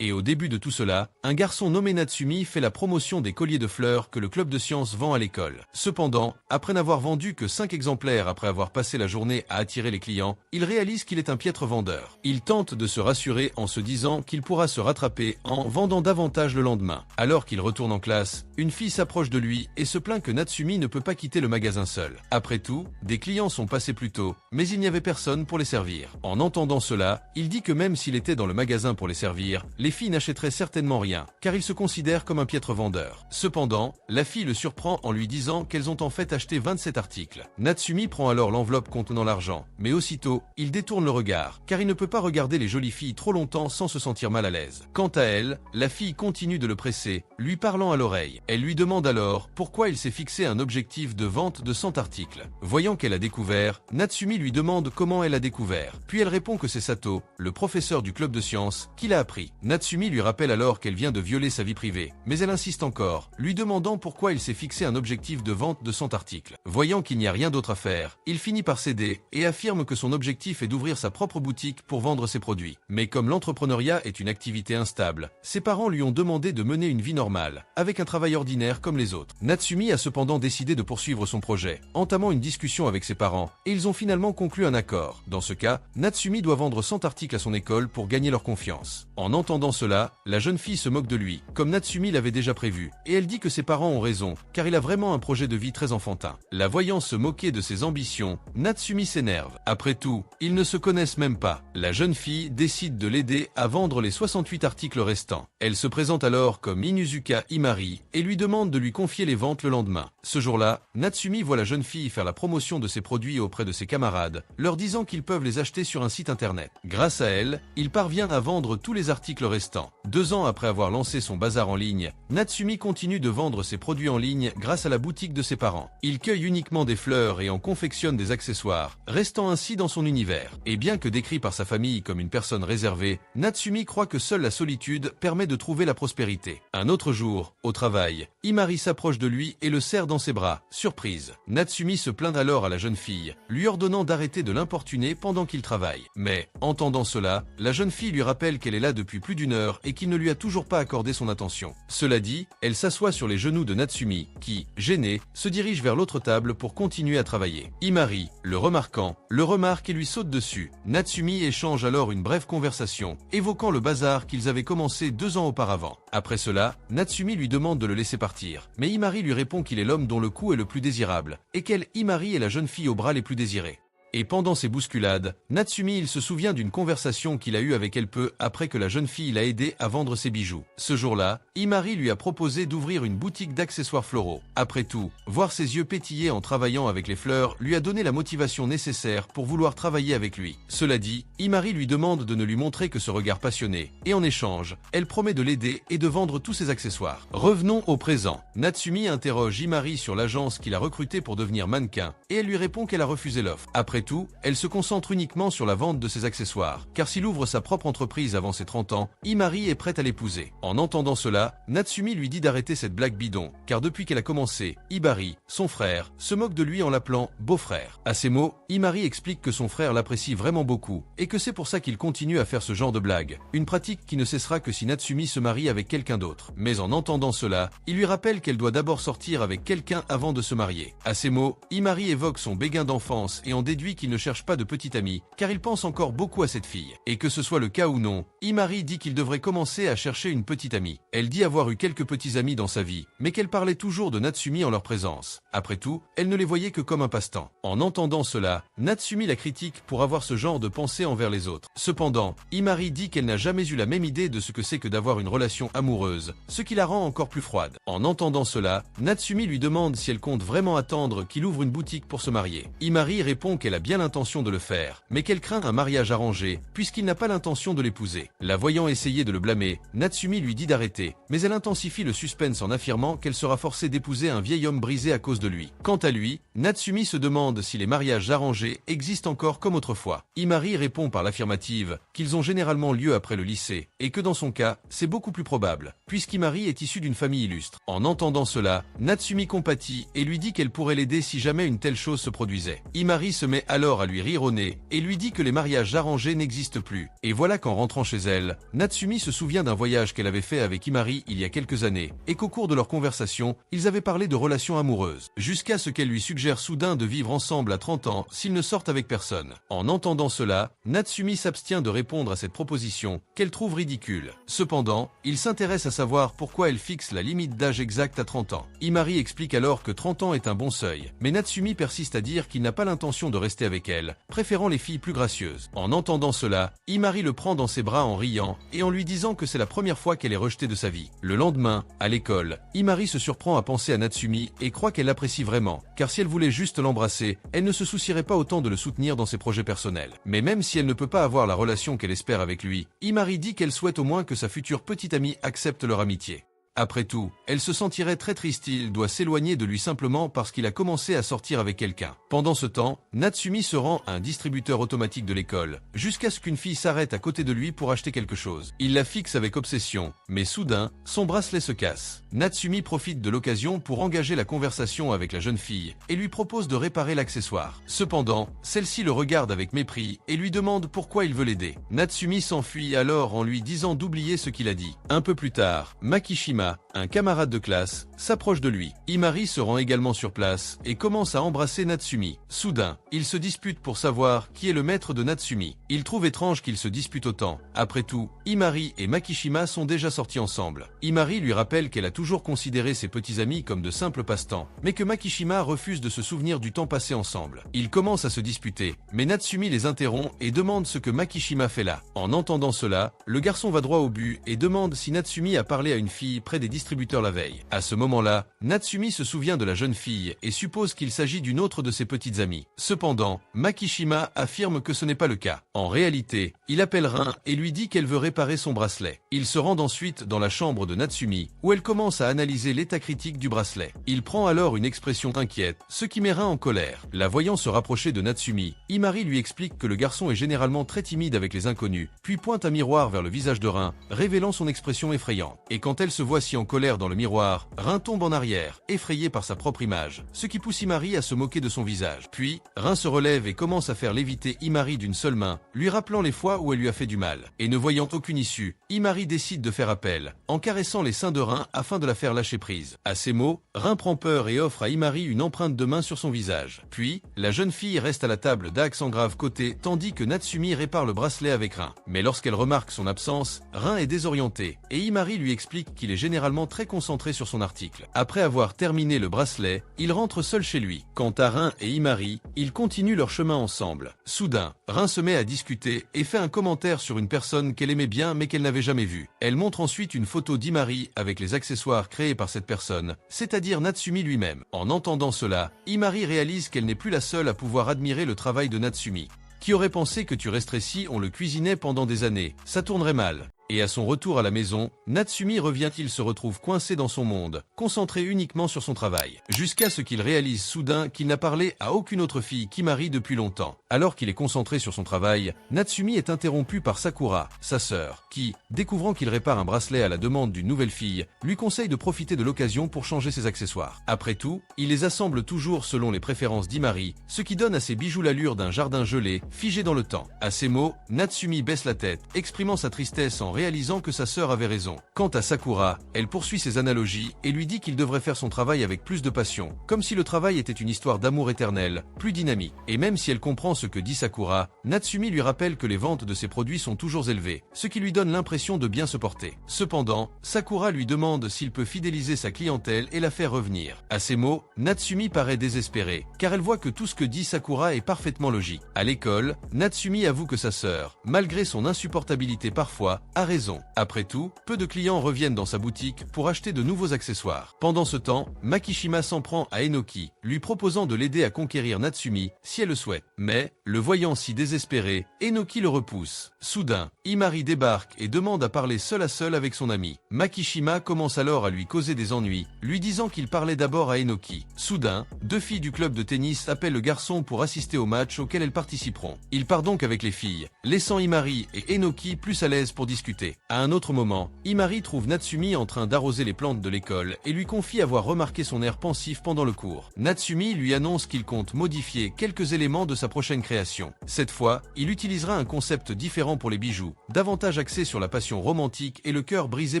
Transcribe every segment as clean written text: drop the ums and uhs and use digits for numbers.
Et au début de tout cela, un garçon nommé Natsumi fait la promotion des colliers de fleurs que le club de sciences vend à l'école. Cependant, après n'avoir vendu que 5 exemplaires après avoir passé la journée à attirer les clients, il réalise qu'il est un piètre vendeur. Il tente de se rassurer en se disant qu'il pourra se rattraper en vendant davantage le lendemain. Alors qu'il retourne en classe, une fille s'approche de lui et se plaint que Natsumi ne peut pas quitter le magasin seul. Après tout, des clients sont passés plus tôt, mais il n'y avait personne pour les servir. En entendant cela, il dit que même s'il était dans le magasin pour les servir, les filles n'achèteraient certainement rien, car il se considère comme un piètre vendeur. Cependant, la fille le surprend en lui disant qu'elles ont en fait acheté 27 articles. Natsumi prend alors l'enveloppe contenant l'argent, mais aussitôt, il détourne le regard, car il ne peut pas regarder les jolies filles trop longtemps sans se sentir mal à l'aise. Quant à elle, la fille continue de le presser, lui parlant à l'oreille. Elle lui demande alors pourquoi il s'est fixé un objectif de vente de 100 articles. Voyant qu'elle a découvert, Natsumi lui demande comment elle a découvert. Puis elle répond que c'est Sato, le professeur du club de sciences, qui l'a appris. Natsumi lui rappelle alors qu'elle vient de violer sa vie privée, mais elle insiste encore, lui demandant pourquoi il s'est fixé un objectif de vente de 100 articles. Voyant qu'il n'y a rien d'autre à faire, il finit par céder et affirme que son objectif est d'ouvrir sa propre boutique pour vendre ses produits. Mais comme l'entrepreneuriat est une activité instable, ses parents lui ont demandé de mener une vie normale, avec un travail ordinaire comme les autres. Natsumi a cependant décidé de poursuivre son projet, entamant une discussion avec ses parents, et ils ont finalement conclu un accord. Dans ce cas, Natsumi doit vendre 100 articles à son école pour gagner leur confiance. En entendant cela, la jeune fille se moque de lui, comme Natsumi l'avait déjà prévu, et elle dit que ses parents ont raison, car il a vraiment un projet de vie très enfantin. La voyant se moquer de ses ambitions, Natsumi s'énerve. Après tout, ils ne se connaissent même pas. La jeune fille décide de l'aider à vendre les 68 articles restants. Elle se présente alors comme Inuzuka Imari et lui demande de lui confier les ventes le lendemain. Ce jour-là, Natsumi voit la jeune fille faire la promotion de ses produits auprès de ses camarades, leur disant qu'ils peuvent les acheter sur un site internet. Grâce à elle, il parvient à vendre tous les articles restants. 2 ans après avoir lancé son bazar en ligne, Natsumi continue de vendre ses produits en ligne grâce à la boutique de ses parents. Il cueille uniquement des fleurs et en confectionne des accessoires, restant ainsi dans son univers. Et bien que décrit par sa famille comme une personne réservée, Natsumi croit que seule la solitude permet de trouver la prospérité. Un autre jour, au travail, Imari s'approche de lui et le serre dans ses bras. Surprise. Natsumi se plaint alors à la jeune fille, lui ordonnant d'arrêter de l'importuner pendant qu'il travaille. Mais, entendant cela, la jeune fille lui rappelle qu'elle est là depuis plus d'1 heure et qu'il ne lui a toujours pas accordé son attention. Cela dit, elle s'assoit sur les genoux de Natsumi, qui, gêné, se dirige vers l'autre table pour continuer à travailler. Imari, le remarquant, le remarque et lui saute dessus. Natsumi échange alors une brève conversation, évoquant le bazar qu'ils avaient commencé 2 ans auparavant. Après cela, Natsumi lui demande de le laisser partir, mais Imari lui répond qu'il est l'homme dont le cou est le plus désirable, et qu'elle, Imari, est la jeune fille aux bras les plus désirés. Et pendant ces bousculades, Natsumi il se souvient d'une conversation qu'il a eue avec elle peu après que la jeune fille l'a aidé à vendre ses bijoux. Ce jour-là, Imari lui a proposé d'ouvrir une boutique d'accessoires floraux. Après tout, voir ses yeux pétiller en travaillant avec les fleurs lui a donné la motivation nécessaire pour vouloir travailler avec lui. Cela dit, Imari lui demande de ne lui montrer que ce regard passionné, et en échange, elle promet de l'aider et de vendre tous ses accessoires. Revenons au présent. Natsumi interroge Imari sur l'agence qu'il a recrutée pour devenir mannequin, et elle lui répond qu'elle a refusé l'offre. Après tout, elle se concentre uniquement sur la vente de ses accessoires, car s'il ouvre sa propre entreprise avant ses 30 ans, Imari est prête à l'épouser. En entendant cela, Natsumi lui dit d'arrêter cette blague bidon, car depuis qu'elle a commencé, Imari, son frère, se moque de lui en l'appelant beau-frère. À ces mots, Imari explique que son frère l'apprécie vraiment beaucoup, et que c'est pour ça qu'il continue à faire ce genre de blague, une pratique qui ne cessera que si Natsumi se marie avec quelqu'un d'autre. Mais en entendant cela, il lui rappelle qu'elle doit d'abord sortir avec quelqu'un avant de se marier. À ces mots, Imari évoque son béguin d'enfance et en déduit qu'il ne cherche pas de petite amie, car il pense encore beaucoup à cette fille. Et que ce soit le cas ou non, Imari dit qu'il devrait commencer à chercher une petite amie. Elle dit avoir eu quelques petits amis dans sa vie, mais qu'elle parlait toujours de Natsumi en leur présence. Après tout, elle ne les voyait que comme un passe-temps. En entendant cela, Natsumi la critique pour avoir ce genre de pensée envers les autres. Cependant, Imari dit qu'elle n'a jamais eu la même idée de ce que c'est que d'avoir une relation amoureuse, ce qui la rend encore plus froide. En entendant cela, Natsumi lui demande si elle compte vraiment attendre qu'il ouvre une boutique pour se marier. Imari répond qu'elle a bien l'intention de le faire, mais qu'elle craint un mariage arrangé, puisqu'il n'a pas l'intention de l'épouser. La voyant essayer de le blâmer, Natsumi lui dit d'arrêter, mais elle intensifie le suspense en affirmant qu'elle sera forcée d'épouser un vieil homme brisé à cause de lui. Quant à lui, Natsumi se demande si les mariages arrangés existent encore comme autrefois. Imari répond par l'affirmative qu'ils ont généralement lieu après le lycée, et que dans son cas, c'est beaucoup plus probable, puisqu'Imari est issue d'une famille illustre. En entendant cela, Natsumi compatit et lui dit qu'elle pourrait l'aider si jamais une telle chose se produisait. Imari se met alors à lui rire au nez et lui dit que les mariages arrangés n'existent plus. Et voilà qu'en rentrant chez elle, Natsumi se souvient d'un voyage qu'elle avait fait avec Imari il y a quelques années et qu'au cours de leur conversation, ils avaient parlé de relations amoureuses, jusqu'à ce qu'elle lui suggère soudain de vivre ensemble à 30 ans s'ils ne sortent avec personne. En entendant cela, Natsumi s'abstient de répondre à cette proposition qu'elle trouve ridicule. Cependant, il s'intéresse à savoir pourquoi elle fixe la limite d'âge exacte à 30 ans. Imari explique alors que 30 ans est un bon seuil, mais Natsumi persiste à dire qu'il n'a pas l'intention de rester avec elle, préférant les filles plus gracieuses. En entendant cela, Imari le prend dans ses bras en riant et en lui disant que c'est la première fois qu'elle est rejetée de sa vie. Le lendemain, à l'école, Imari se surprend à penser à Natsumi et croit qu'elle l'apprécie vraiment, car si elle voulait juste l'embrasser, elle ne se soucierait pas autant de le soutenir dans ses projets personnels. Mais même si elle ne peut pas avoir la relation qu'elle espère avec lui, Imari dit qu'elle souhaite au moins que sa future petite amie accepte leur amitié. Après tout, elle se sentirait très triste, il doit s'éloigner de lui simplement parce qu'il a commencé à sortir avec quelqu'un. Pendant ce temps, Natsumi se rend à un distributeur automatique de l'école, jusqu'à ce qu'une fille s'arrête à côté de lui pour acheter quelque chose. Il la fixe avec obsession, mais soudain, son bracelet se casse. Natsumi profite de l'occasion pour engager la conversation avec la jeune fille et lui propose de réparer l'accessoire. Cependant, celle-ci le regarde avec mépris et lui demande pourquoi il veut l'aider. Natsumi s'enfuit alors en lui disant d'oublier ce qu'il a dit. Un peu plus tard, Makishima, un camarade de classe, s'approche de lui. Imari se rend également sur place et commence à embrasser Natsumi. Soudain, ils se disputent pour savoir qui est le maître de Natsumi. Il trouve étrange qu'ils se disputent autant. Après tout, Imari et Makishima sont déjà sortis ensemble. Imari lui rappelle qu'elle a toujours considéré ses petits amis comme de simples passe-temps, mais que Makishima refuse de se souvenir du temps passé ensemble. Ils commencent à se disputer, mais Natsumi les interrompt et demande ce que Makishima fait là. En entendant cela, le garçon va droit au but et demande si Natsumi a parlé à une fille près des distributeurs la veille. À ce moment-là, Natsumi se souvient de la jeune fille et suppose qu'il s'agit d'une autre de ses petites amies. Cependant, Makishima affirme que ce n'est pas le cas. En réalité, il appelle Rin et lui dit qu'elle veut réparer son bracelet. Ils se rendent ensuite dans la chambre de Natsumi, où elle commence à analyser l'état critique du bracelet. Il prend alors une expression inquiète, ce qui met Rin en colère. La voyant se rapprocher de Natsumi, Imari lui explique que le garçon est généralement très timide avec les inconnus, puis pointe un miroir vers le visage de Rin, révélant son expression effrayante. Et quand elle se voit si en colère dans le miroir, Rin tombe en arrière, effrayé par sa propre image, ce qui pousse Imari à se moquer de son visage. Puis, Rin se relève et commence à faire léviter Imari d'une seule main, lui rappelant les fois où elle lui a fait du mal. Et ne voyant aucune issue, Imari décide de faire appel, en caressant les seins de Rin afin de la faire lâcher prise. À ces mots, Rin prend peur et offre à Imari une empreinte de main sur son visage. Puis, la jeune fille reste à la table d'accent grave côté, tandis que Natsumi répare le bracelet avec Rin. Mais lorsqu'elle remarque son absence, Rin est désorienté, et Imari lui explique qu'il est généralement très concentré sur son article. Après avoir terminé le bracelet, il rentre seul chez lui. Quant à Rin et Imari, ils continuent leur chemin ensemble. Soudain, Rin se met à discuter et fait un commentaire sur une personne qu'elle aimait bien mais qu'elle n'avait jamais vue. Elle montre ensuite une photo d'Imari avec les accessoires créés par cette personne, c'est-à-dire Natsumi lui-même. En entendant cela, Imari réalise qu'elle n'est plus la seule à pouvoir admirer le travail de Natsumi. Qui aurait pensé que tu resterais si on le cuisinait pendant des années? Ça tournerait mal. Et à son retour à la maison, Natsumi revient, il se retrouve coincé dans son monde, concentré uniquement sur son travail, jusqu'à ce qu'il réalise soudain qu'il n'a parlé à aucune autre fille qu'Imari depuis longtemps. Alors qu'il est concentré sur son travail, Natsumi est interrompu par Sakura, sa sœur, qui, découvrant qu'il répare un bracelet à la demande d'une nouvelle fille, lui conseille de profiter de l'occasion pour changer ses accessoires. Après tout, il les assemble toujours selon les préférences d'Imari, ce qui donne à ses bijoux l'allure d'un jardin gelé, figé dans le temps. À ces mots, Natsumi baisse la tête, exprimant sa tristesse en réalisant que sa sœur avait raison. Quant à Sakura, elle poursuit ses analogies et lui dit qu'il devrait faire son travail avec plus de passion, comme si le travail était une histoire d'amour éternel, plus dynamique. Et même si elle comprend ce que dit Sakura, Natsumi lui rappelle que les ventes de ses produits sont toujours élevées, ce qui lui donne l'impression de bien se porter. Cependant, Sakura lui demande s'il peut fidéliser sa clientèle et la faire revenir. À ces mots, Natsumi paraît désespéré, car elle voit que tout ce que dit Sakura est parfaitement logique. À l'école, Natsumi avoue que sa sœur, malgré son insupportabilité parfois, a raison. Après tout, peu de clients reviennent dans sa boutique pour acheter de nouveaux accessoires. Pendant ce temps, Makishima s'en prend à Enoki, lui proposant de l'aider à conquérir Natsumi si elle le souhaite. Mais, le voyant si désespéré, Enoki le repousse. Soudain, Imari débarque et demande à parler seul à seul avec son ami. Makishima commence alors à lui causer des ennuis, lui disant qu'il parlait d'abord à Enoki. Soudain, deux filles du club de tennis appellent le garçon pour assister au match auquel elles participeront. Il part donc avec les filles, laissant Imari et Enoki plus à l'aise pour discuter. discuter. À un autre moment, Himari trouve Natsumi en train d'arroser les plantes de l'école et lui confie avoir remarqué son air pensif pendant le cours. Natsumi lui annonce qu'il compte modifier quelques éléments de sa prochaine création. Cette fois, il utilisera un concept différent pour les bijoux, davantage axé sur la passion romantique et le cœur brisé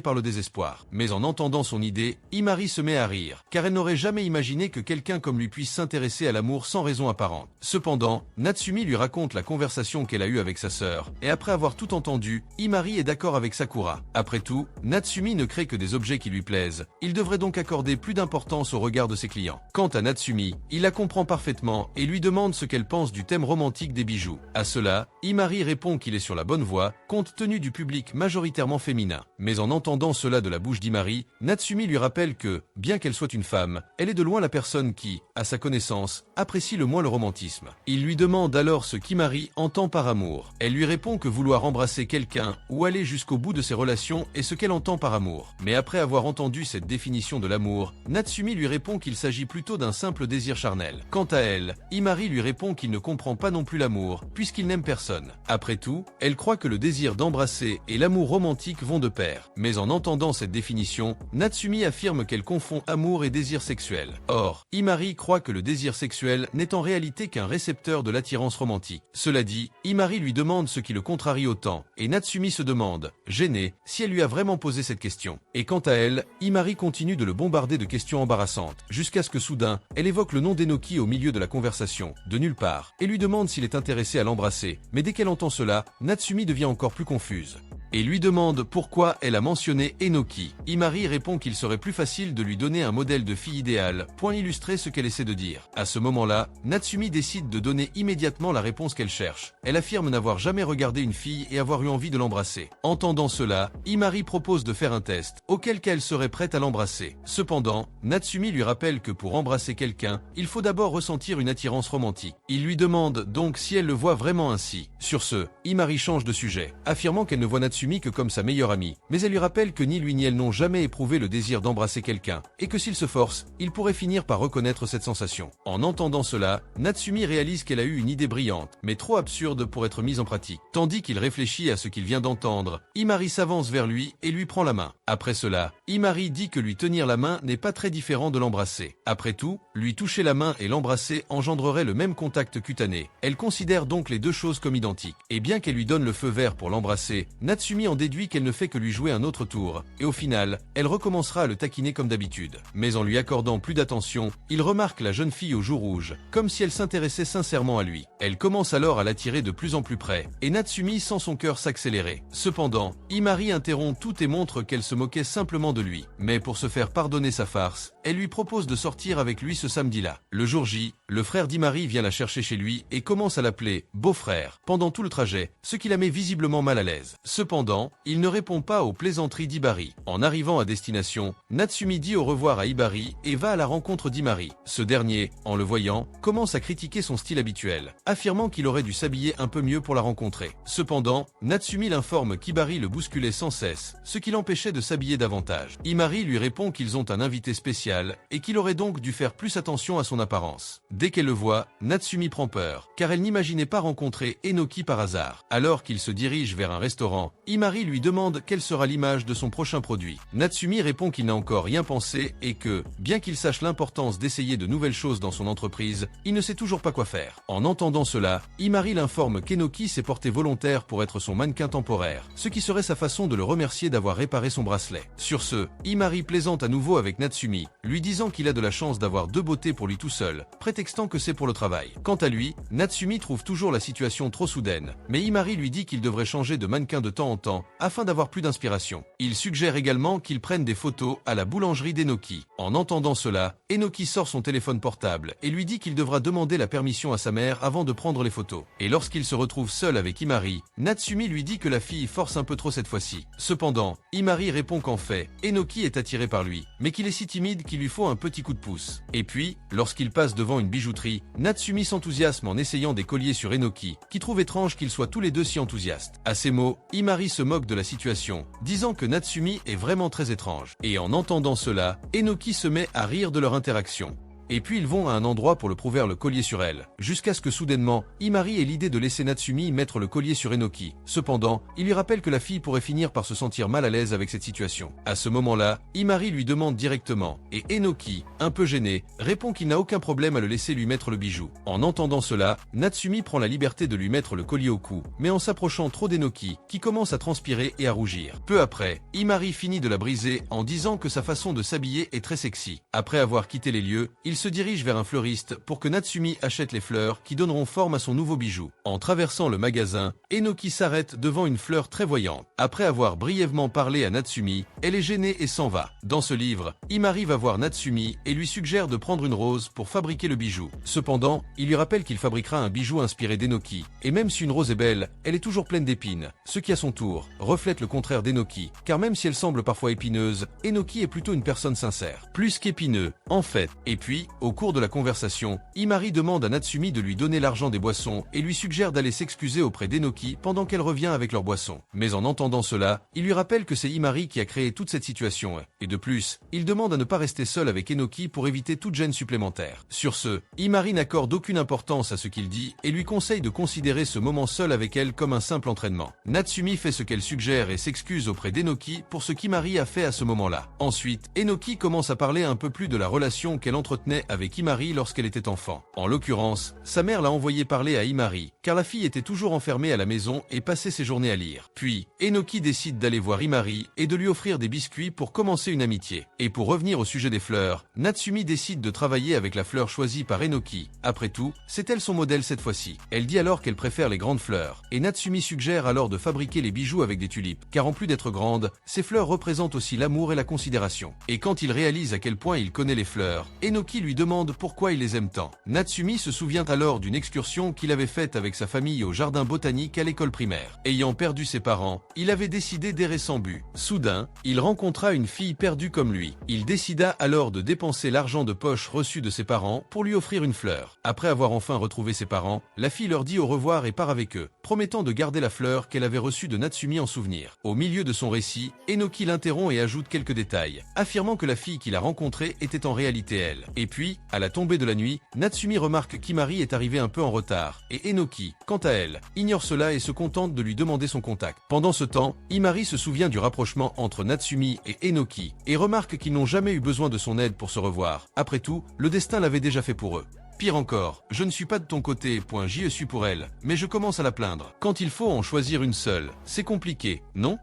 par le désespoir. Mais en entendant son idée, Himari se met à rire, car elle n'aurait jamais imaginé que quelqu'un comme lui puisse s'intéresser à l'amour sans raison apparente. Cependant, Natsumi lui raconte la conversation qu'elle a eue avec sa sœur, et après avoir tout entendu, Himari est d'accord avec Sakura. Après tout, Natsumi ne crée que des objets qui lui plaisent. Il devrait donc accorder plus d'importance au regard de ses clients. Quant à Natsumi, il la comprend parfaitement et lui demande ce qu'elle pense du thème romantique des bijoux. À cela, Himari répond qu'il est sur la bonne voie, compte tenu du public majoritairement féminin. Mais en entendant cela de la bouche d'Himari, Natsumi lui rappelle que, bien qu'elle soit une femme, elle est de loin la personne qui, à sa connaissance, apprécie le moins le romantisme. Il lui demande alors ce qu'Himari entend par amour. Elle lui répond que vouloir embrasser quelqu'un ou aller jusqu'au bout de ses relations est ce qu'elle entend par amour. Mais après avoir entendu cette définition de l'amour, Natsumi lui répond qu'il s'agit plutôt d'un simple désir charnel. Quant à elle, Himari lui répond qu'il ne comprend pas non plus l'amour, puisqu'il n'aime personne. Après tout, elle croit que le désir d'embrasser et l'amour romantique vont de pair. Mais en entendant cette définition, Natsumi affirme qu'elle confond amour et désir sexuel. Or, Himari croit que le désir sexuel n'est en réalité qu'un récepteur de l'attirance romantique. Cela dit, Himari lui demande ce qui le contrarie autant, et Natsumi se demande, gênée, si elle lui a vraiment posé cette question. Et quant à elle, Himari continue de le bombarder de questions embarrassantes, jusqu'à ce que soudain, elle évoque le nom d'Enoki au milieu de la conversation, de nulle part, et lui demande s'il est intéressé à l'embrasser. Mais dès qu'elle entend cela, Natsumi devient encore plus confuse et lui demande pourquoi elle a mentionné Enoki. Himari répond qu'il serait plus facile de lui donner un modèle de fille idéale, pour illustrer ce qu'elle essaie de dire. À ce moment-là, Natsumi décide de donner immédiatement la réponse qu'elle cherche. Elle affirme n'avoir jamais regardé une fille et avoir eu envie de l'embrasser. Entendant cela, Himari propose de faire un test, auquel cas elle serait prête à l'embrasser. Cependant, Natsumi lui rappelle que pour embrasser quelqu'un, il faut d'abord ressentir une attirance romantique. Il lui demande donc si elle le voit vraiment ainsi. Sur ce, Himari change de sujet, affirmant qu'elle ne voit Natsumi que comme sa meilleure amie, mais elle lui rappelle que ni lui ni elle n'ont jamais éprouvé le désir d'embrasser quelqu'un, et que s'il se force, il pourrait finir par reconnaître cette sensation. En entendant cela, Natsumi réalise qu'elle a eu une idée brillante, mais trop absurde pour être mise en pratique. Tandis qu'il réfléchit à ce qu'il vient d'entendre, Himari s'avance vers lui et lui prend la main. Après cela, Himari dit que lui tenir la main n'est pas très différent de l'embrasser. Après tout, lui toucher la main et l'embrasser engendrerait le même contact cutané. Elle considère donc les deux choses comme identiques. Et bien qu'elle lui donne le feu vert pour l'embrasser, Natsumi en déduit qu'elle ne fait que lui jouer un autre tour, et au final, elle recommencera à le taquiner comme d'habitude. Mais en lui accordant plus d'attention, il remarque la jeune fille aux joues rouges, comme si elle s'intéressait sincèrement à lui. Elle commence alors à l'attirer de plus en plus près, et Natsumi sent son cœur s'accélérer. Cependant, Himari interrompt tout et montre qu'elle se moquait simplement de lui. Mais pour se faire pardonner sa farce, elle lui propose de sortir avec lui ce samedi-là. Le jour J, le frère d'Himari vient la chercher chez lui et commence à l'appeler « beau-frère » pendant tout le trajet, ce qui la met visiblement mal à l'aise. Cependant, il ne répond pas aux plaisanteries d'Hibari. En arrivant à destination, Natsumi dit au revoir à Hibari et va à la rencontre d'Himari. Ce dernier, en le voyant, commence à critiquer son style habituel, affirmant qu'il aurait dû s'habiller un peu mieux pour la rencontrer. Cependant, Natsumi l'informe qu'Hibari le bousculait sans cesse, ce qui l'empêchait de s'habiller davantage. Himari lui répond qu'ils ont un invité spécial et qu'il aurait donc dû faire plus attention à son apparence. Dès qu'elle le voit, Natsumi prend peur, car elle n'imaginait pas rencontrer Enoki par hasard. Alors qu'il se dirige vers un restaurant, Himari lui demande quelle sera l'image de son prochain produit. Natsumi répond qu'il n'a encore rien pensé et que, bien qu'il sache l'importance d'essayer de nouvelles choses dans son entreprise, il ne sait toujours pas quoi faire. En entendant cela, Himari l'informe qu'Enoki s'est porté volontaire pour être son mannequin temporaire, ce qui serait sa façon de le remercier d'avoir réparé son bracelet. Sur ce, Himari plaisante à nouveau avec Natsumi, lui disant qu'il a de la chance d'avoir deux beautés pour lui tout seul, prétextant que c'est pour le travail. Quant à lui, Natsumi trouve toujours la situation trop soudaine, mais Himari lui dit qu'il devrait changer de mannequin de temps en temps, afin d'avoir plus d'inspiration. Il suggère également qu'il prenne des photos à la boulangerie d'Enoki. En entendant cela, Enoki sort son téléphone portable et lui dit qu'il devra demander la permission à sa mère avant de prendre les photos. Et lorsqu'il se retrouve seul avec Himari, Natsumi lui dit que la fille force un peu trop cette fois-ci. Cependant, Himari répond qu'en fait, Enoki est attiré par lui, mais qu'il est si timide qu'il lui faut un petit coup de pouce. Et puis, lorsqu'il passe devant une bijouterie, Natsumi s'enthousiasme en essayant des colliers sur Enoki, qui trouve étrange qu'ils soient tous les deux si enthousiastes. À ces mots, Himari se moque de la situation, disant que Natsumi est vraiment très étrange. Et en entendant cela, Enoki se met à rire de leur interaction. et puis ils vont à un endroit pour le prouver le collier sur elle, jusqu'à ce que soudainement, Imari ait l'idée de laisser Natsumi mettre le collier sur Enoki. Cependant, il lui rappelle que la fille pourrait finir par se sentir mal à l'aise avec cette situation. À ce moment-là, Imari lui demande directement, et Enoki, un peu gêné, répond qu'il n'a aucun problème à le laisser lui mettre le bijou. En entendant cela, Natsumi prend la liberté de lui mettre le collier au cou, mais en s'approchant trop d'Enoki, qui commence à transpirer et à rougir. Peu après, Imari finit de la briser en disant que sa façon de s'habiller est très sexy. Après avoir quitté les lieux, il se dirige vers un fleuriste pour que Natsumi achète les fleurs qui donneront forme à son nouveau bijou. En traversant le magasin, Enoki s'arrête devant une fleur très voyante. Après avoir brièvement parlé à Natsumi, elle est gênée et s'en va. Dans ce livre, Imari va voir Natsumi et lui suggère de prendre une rose pour fabriquer le bijou. Cependant, il lui rappelle qu'il fabriquera un bijou inspiré d'Enoki. Et même si une rose est belle, elle est toujours pleine d'épines, ce qui à son tour reflète le contraire d'Enoki, car même si elle semble parfois épineuse, Enoki est plutôt une personne sincère, plus qu'épineux, en fait. Et puis, au cours de la conversation, Imari demande à Natsumi de lui donner l'argent des boissons et lui suggère d'aller s'excuser auprès d'Enoki pendant qu'elle revient avec leurs boissons. Mais en entendant cela, il lui rappelle que c'est Imari qui a créé toute cette situation, et de plus, il demande à ne pas rester seul avec Enoki pour éviter toute gêne supplémentaire. Sur ce, Imari n'accorde aucune importance à ce qu'il dit et lui conseille de considérer ce moment seul avec elle comme un simple entraînement. Natsumi fait ce qu'elle suggère et s'excuse auprès d'Enoki pour ce qu'Imari a fait à ce moment-là. Ensuite, Enoki commence à parler un peu plus de la relation qu'elle entretenait avec Imari lorsqu'elle était enfant. En l'occurrence, sa mère l'a envoyé parler à Imari, car la fille était toujours enfermée à la maison et passait ses journées à lire. Puis, Enoki décide d'aller voir Imari et de lui offrir des biscuits pour commencer une amitié. Et pour revenir au sujet des fleurs, Natsumi décide de travailler avec la fleur choisie par Enoki. Après tout, c'est elle son modèle cette fois-ci. Elle dit alors qu'elle préfère les grandes fleurs, et Natsumi suggère alors de fabriquer les bijoux avec des tulipes, car en plus d'être grandes, ces fleurs représentent aussi l'amour et la considération. Et quand il réalise à quel point il connaît les fleurs, Enoki lui demande pourquoi il les aime tant. Natsumi se souvient alors d'une excursion qu'il avait faite avec sa famille au jardin botanique à l'école primaire. Ayant perdu ses parents, il avait décidé d'errer sans but. Soudain, il rencontra une fille perdue comme lui. Il décida alors de dépenser l'argent de poche reçu de ses parents pour lui offrir une fleur. Après avoir enfin retrouvé ses parents, la fille leur dit au revoir et part avec eux, promettant de garder la fleur qu'elle avait reçue de Natsumi en souvenir. Au milieu de son récit, Enoki l'interrompt et ajoute quelques détails, affirmant que la fille qu'il a rencontrée était en réalité elle. Et puis, à la tombée de la nuit, Natsumi remarque qu'Imari est arrivé un peu en retard, et Enoki, quant à elle, ignore cela et se contente de lui demander son contact. Pendant ce temps, Imari se souvient du rapprochement entre Natsumi et Enoki, et remarque qu'ils n'ont jamais eu besoin de son aide pour se revoir. Après tout, le destin l'avait déjà fait pour eux. Pire encore, je ne suis pas de ton côté, j'y suis pour elle, mais je commence à la plaindre. Quand il faut en choisir une seule, c'est compliqué, non?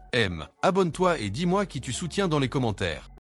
Abonne-toi et dis-moi qui tu soutiens dans les commentaires.